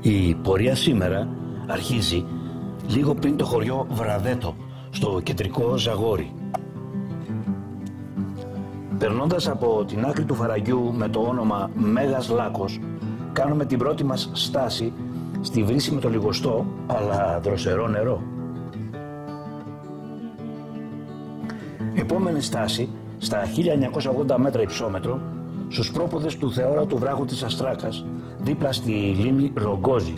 Η πορεία σήμερα αρχίζει λίγο πριν το χωριό Βραδέτο, στο κεντρικό Ζαγόρι. Περνώντας από την άκρη του φαραγγιού με το όνομα Μέγας Λάκκος, κάνουμε την πρώτη μας στάση στη βρύση με το λιγοστό αλλά δροσερό νερό. Επόμενη στάση στα 1980 μέτρα υψόμετρο, στους πρόποδες του θεόρατου βράχου της Αστράκας, δίπλα στη λίμνη Ρογκόζη.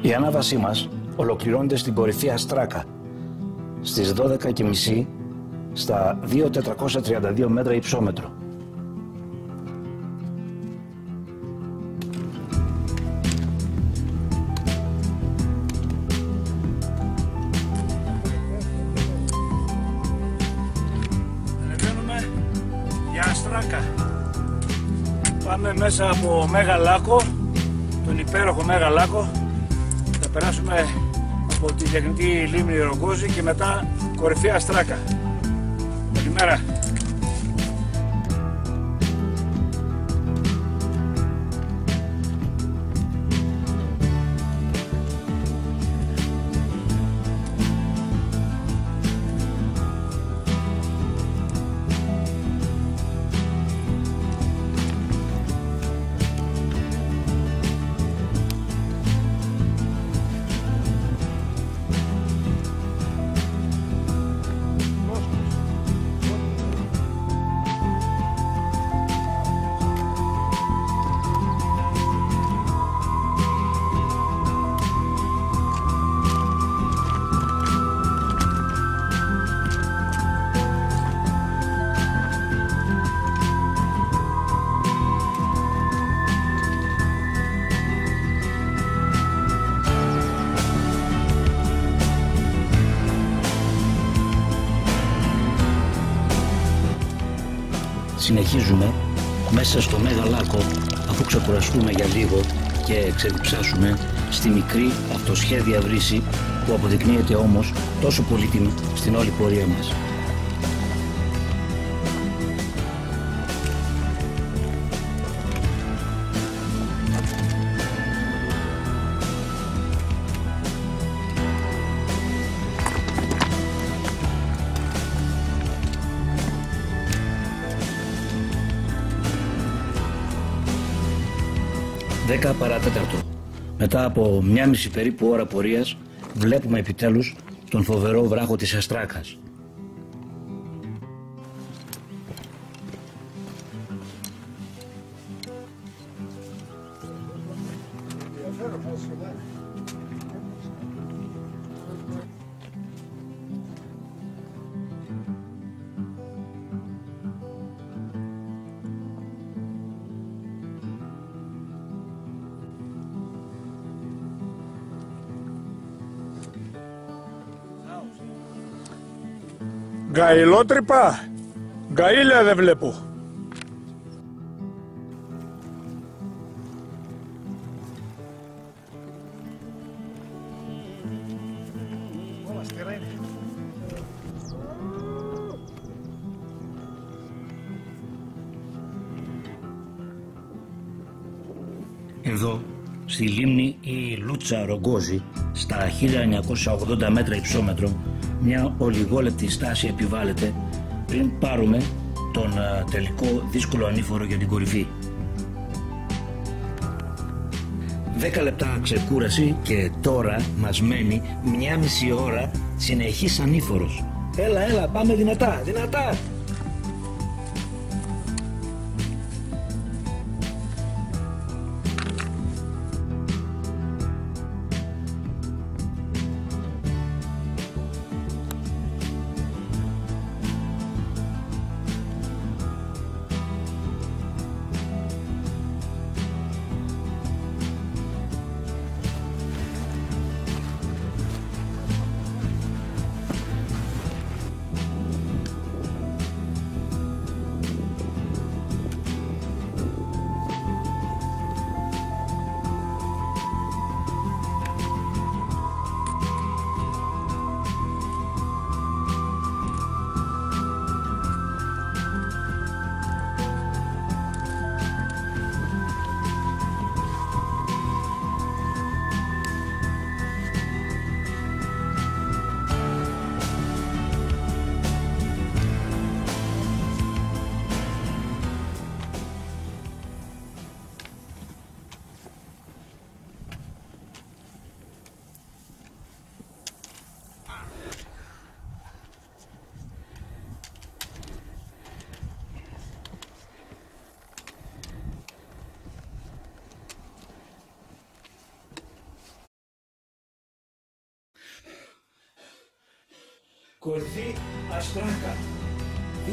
Η ανάβασή μας ολοκληρώνεται στην κορυφή Αστράκα, στις 12:30 στα 2.432 μέτρα υψόμετρο. Ανεβαίνουμε για Αστράκα. Πάμε μέσα από Μέγα Λάκκο, τον υπέροχο Μέγα Λάκκο. Θα περάσουμε από τη διακνητή λίμνη Ρογκόζη και μετά κορυφή Αστράκα. Καλημέρα. Συνεχίζουμε μέσα στο Μέγα Λάκκο, αφού ξεκουραστούμε για λίγο και ξεδιψάσουμε στη μικρή αυτοσχέδια βρύση που αποδεικνύεται όμως τόσο πολύτιμη στην όλη πορεία μας. Δέκα παρατέταρτο. Μετά από 1,5 περίπου ώρα πορείας, βλέπουμε επιτέλους τον φοβερό βράχο της Αστράκας. Γκαηλότρυπα, γκαήλια δεν βλέπω. Εδώ, στη λίμνη η Λούτσα Ρογκόζη, στα 1980 μέτρα υψόμετρο, μια ολιγόλεπτη στάση επιβάλλεται πριν πάρουμε τον τελικό δύσκολο ανήφορο για την κορυφή. 10 λεπτά ξεκούραση και τώρα μας μένει 1,5 ώρα συνεχής ανήφορος. Έλα, πάμε δυνατά, δυνατά! Κορυφή Αστράκα 2.432.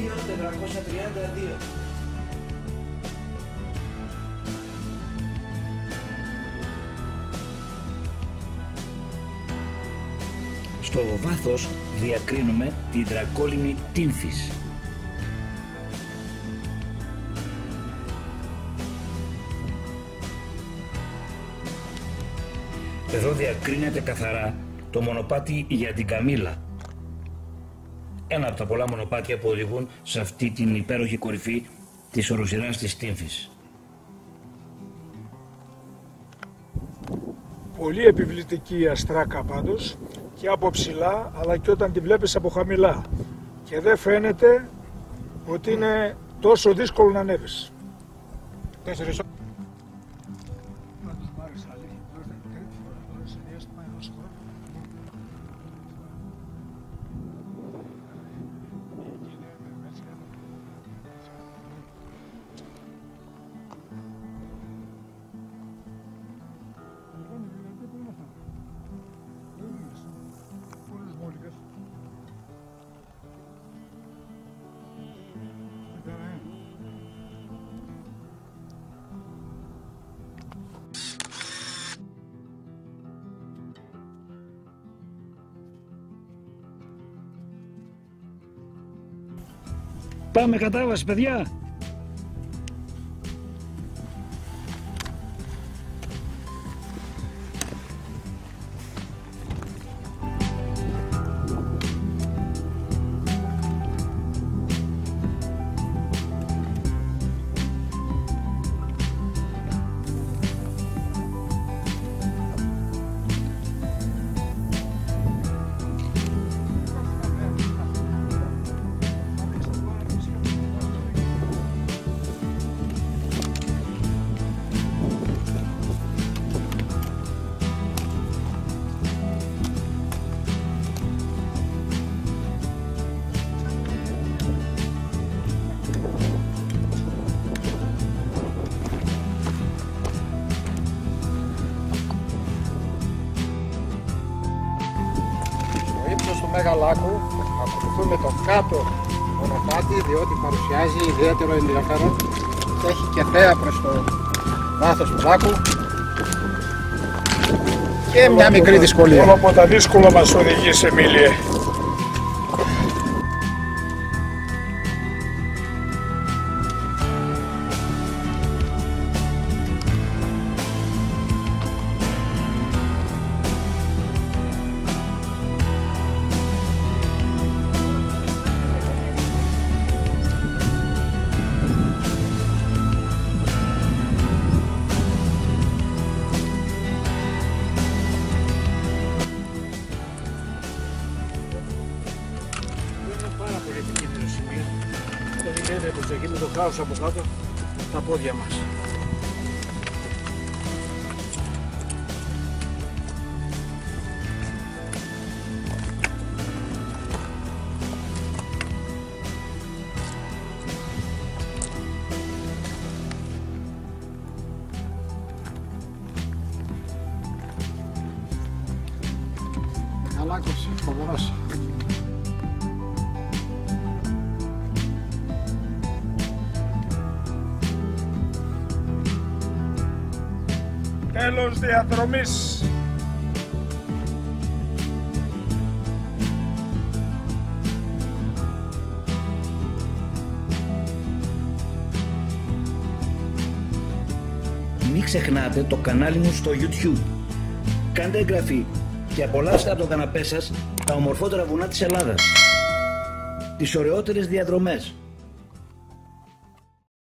Στο βάθος διακρίνουμε την δρακόλινη Τύμφης. Εδώ διακρίνεται καθαρά το μονοπάτι για την Καμήλα. Ένα από τα πολλά μονοπάτια που οδηγούν σε αυτή την υπέροχη κορυφή της οροσειράς της Τύμφης. Πολύ επιβλητική η Αστράκα πάντως, και από ψηλά αλλά και όταν τη βλέπεις από χαμηλά, και δεν φαίνεται ότι είναι τόσο δύσκολο να ανέβεις. Πάμε κατάβαση, παιδιά! Στο Μεγαλάκου ακολουθούμε το κάτω μονοπάτι, διότι παρουσιάζει ιδιαίτερο ενδιαφέρον και έχει και θέα προς το βάθος του λάκου και μια μικρή δυσκολία. Όλο από τα δύσκολα μας οδηγείς, Εμίλιε. Είναι πως εκεί με το χάος από κάτω τα πόδια μας. Μεγαλάκος, φοβερός. Τέλος διαδρομής. Μην ξεχνάτε το κανάλι μου στο YouTube. Κάντε εγγραφή και απολαύστε από το καναπέ σας τα ομορφότερα βουνά της Ελλάδας. Τις ωραιότερες διαδρομές.